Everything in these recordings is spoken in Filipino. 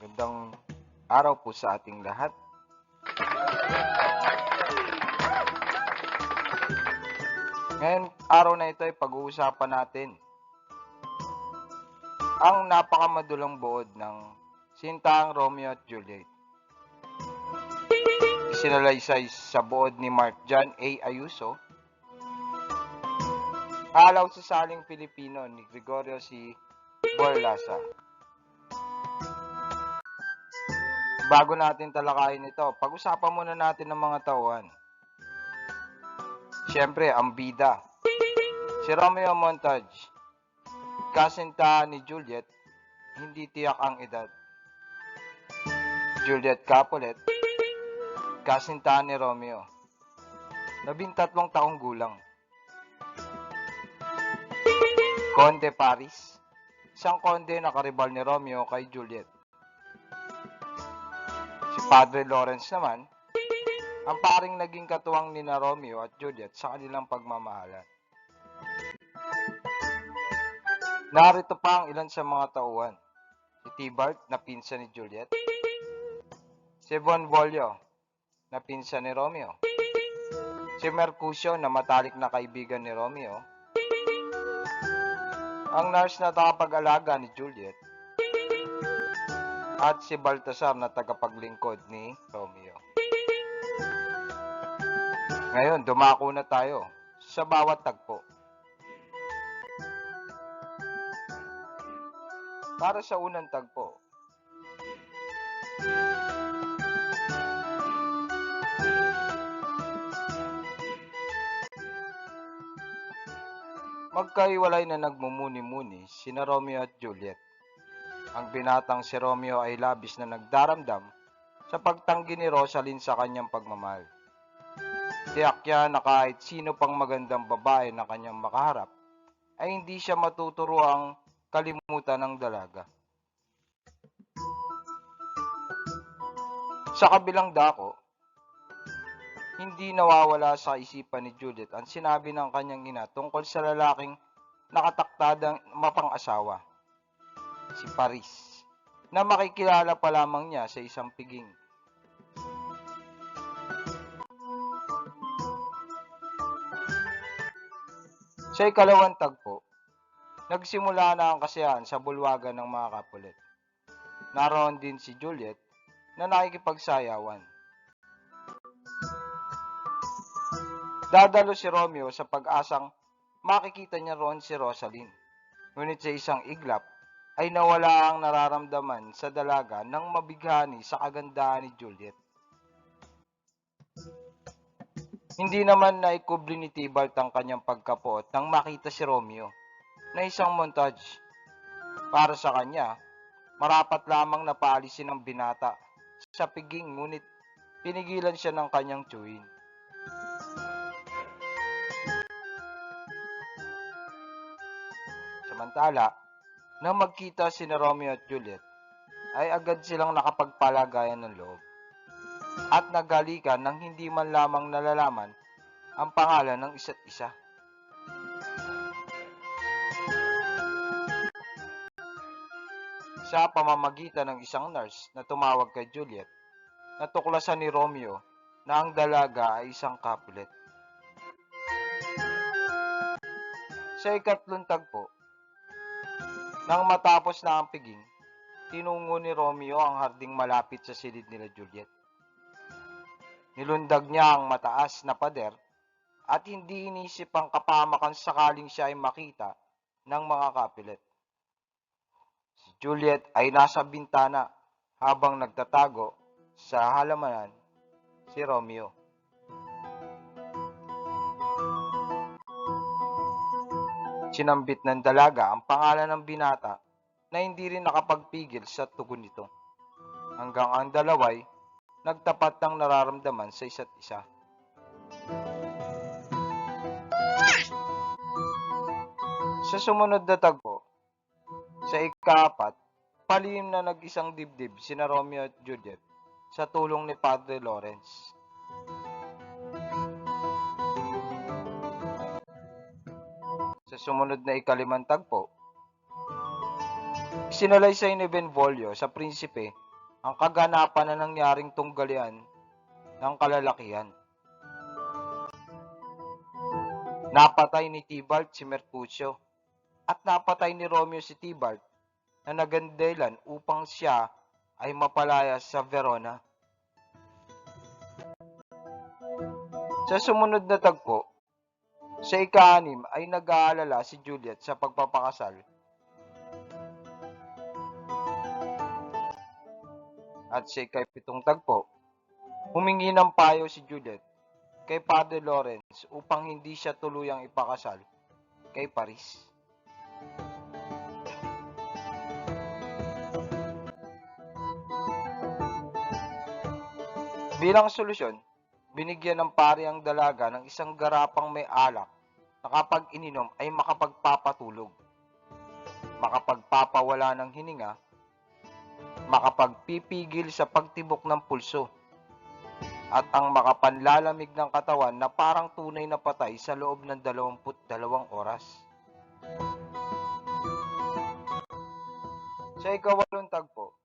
Magandang araw po sa ating lahat. Ngayon, araw na ito ay pag-uusapan natin ang napakamadulang buod ng Sintaang Romeo at Juliet. Isinalaysay sa buod ni Mark John A. Ayuso, alaw sa saling Pilipino ni Gregorio C. Borlasa. Bago natin talakayin ito, pag-usapan muna natin ng mga tauhan. Siyempre, ang bida. Si Romeo Montage, kasintahan ni Juliet, hindi tiyak ang edad. Juliet Capulet, kasintahan ni Romeo, 13 taong gulang. Conde Paris, isang konde na karibal ni Romeo kay Juliet. Si Padre Lawrence naman, ang paring naging katuwang ni na Romeo at Juliet sa kanilang pagmamahalan. Narito pa ang ilan sa mga tauhan. Si Tybalt na pinsan ni Juliet. Si Bonvolio na pinsan ni Romeo. Si Mercutio na matalik na kaibigan ni Romeo. Ang nurse na tagapag-alaga ni Juliet. At si Baltasar na tagapaglingkod ni Romeo. Ngayon, dumako na tayo sa bawat tagpo. Para sa unang tagpo, magkahiwalay na nagmumuni-muni sina Romeo at Juliet. Ang binatang si Romeo ay labis na nagdaramdam sa pagtanggi ni Rosaline sa kanyang pagmamahal. Tiyak niya na kahit sino pang magandang babae na kanyang makaharap ay hindi siya matuturoang kalimutan ng dalaga. Sa kabilang dako, hindi nawawala sa isipan ni Juliet ang sinabi ng kanyang ina tungkol sa lalaking nakataktadang mapang-asawa, si Paris, na makikilala pa lamang niya sa isang piging. Sa ikalawang tagpo, nagsimula na ang kasiyahan sa bulwagan ng mga Capulet. Naroon din si Juliet na nakikipagsayawan. Dadalo si Romeo sa pag-asang makikita niya roon si Rosaline. Ngunit sa isang iglap ay nawala ang nararamdaman sa dalaga nang mabighani sa kagandahan ni Juliet. Hindi naman naikubli ni Tybalt ang kanyang pagkapuot nang makita si Romeo na isang montage. Para sa kanya, marapat lamang na paalisin ang binata sa piging, ngunit pinigilan siya ng kanyang tiyuhin. Samantala, nang magkita sina Romeo at Juliet, ay agad silang nakapagpalagayan ng loob at naghalikan nang hindi man lamang nalalaman ang pangalan ng isa't isa. Sa pamamagitan ng isang nurse na tumawag kay Juliet, natuklasan ni Romeo na ang dalaga ay isang Capulet. Sa ikatlong tagpo, nang matapos na ang piging, tinungo ni Romeo ang harding malapit sa silid nila Juliet. Nilundag niya ang mataas na pader at hindi inisip ang kapahamakan sakaling siya ay makita ng mga Capulet. Si Juliet ay nasa bintana habang nagtatago sa halamanan si Romeo. Sinambit ng dalaga ang pangalan ng binata na hindi rin nakapagpigil sa tugon nito, hanggang ang dalaway nagtapat ng nararamdaman sa isa't isa. Sa sumunod na tagpo, sa ika-4, palihim na nag-isang dibdib sina Romeo at Juliet sa tulong ni Padre Lawrence. Sa sumunod na ika-5 tagpo, isinalaysay ni Benvolio sa prinsipe ang kaganapan na nangyaring tunggalian ng kalalakihan. Napatay ni Tybalt si Mercutio at napatay ni Romeo si Tybalt na nagandelan upang siya ay mapalaya sa Verona. Sa sumunod na tagpo, sa ika-6 ay nag-aalala si Juliet sa pagpapakasal at sa ika-7 tagpo, humingi ng payo si Juliet kay Padre Lawrence upang hindi siya tuluyang ipakasal kay Paris. Bilang solusyon, binigyan ng pari ang dalaga ng isang garapang may alak na kapag ininom ay makapagpapatulog, makapagpapawala ng hininga, makapagpipigil sa pagtibok ng pulso, at ang makapanlalamig ng katawan na parang tunay na patay sa loob ng 22 oras. Sa ika-8 tagpo,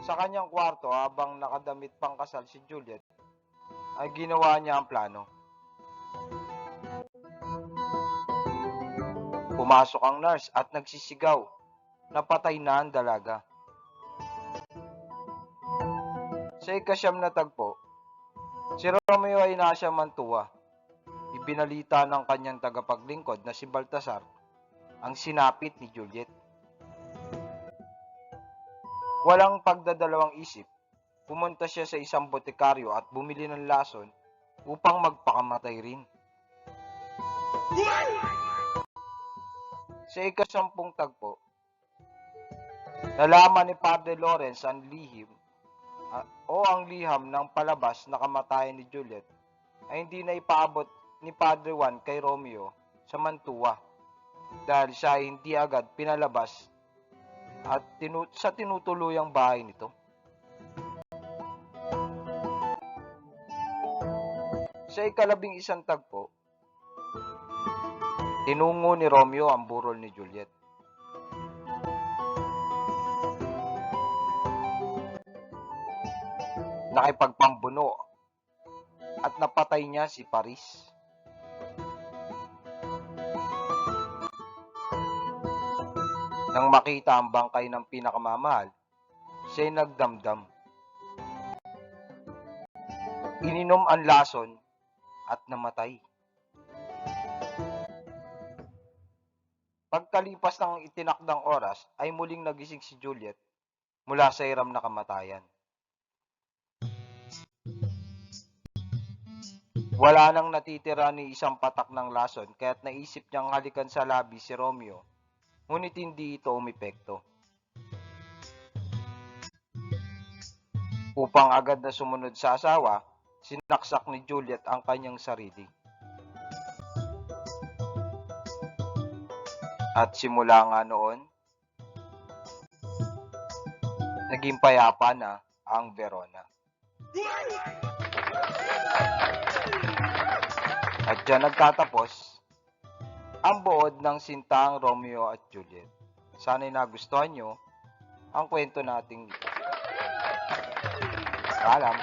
sa kanyang kwarto habang nakadamit pang kasal si Juliet, ay ginawa niya ang plano. Pumasok ang nurse at nagsisigaw na patay na ang dalaga. Sa ika-9 na tagpo, si Romeo ay nasa Mantua. Ibinalita ng kanyang tagapaglingkod na si Baltasar ang sinapit ni Juliet. Walang pagdadalawang isip, pumunta siya sa isang botikaryo at bumili ng lason upang magpakamatay rin. Sa ika-10 tagpo, nalaman ni Padre Lawrence ang liham ng palabas na kamatayan ni Juliet ay hindi na ipaabot ni Padre Juan kay Romeo sa Mantua dahil siya ay hindi agad pinalabas at sa tinutuluyang bahay nito. Sa ika-11 tagpo, tinungo ni Romeo ang burol ni Juliet. Nakipagpambuno at napatay niya si Paris. Nang makita ang bangkay ng pinakamamahal, siya'y nagdamdam. Ininom ang lason at namatay. Pagkalipas ng itinakdang oras ay muling nagising si Juliet mula sa hiram na kamatayan. Wala nang natitira ni isang patak ng lason kaya't naisip niyang halikan sa labi si Romeo, ngunit hindi ito umepekto. Upang agad na sumunod sa asawa, sinaksak ni Juliet ang kanyang sarili. At simula nga noon, naging payapa na ang Verona. At dyan nagtatapos ang buod ng sintang Romeo at Juliet. Sana'y nagustuhan nyo ang kwento nating ito. Paalam.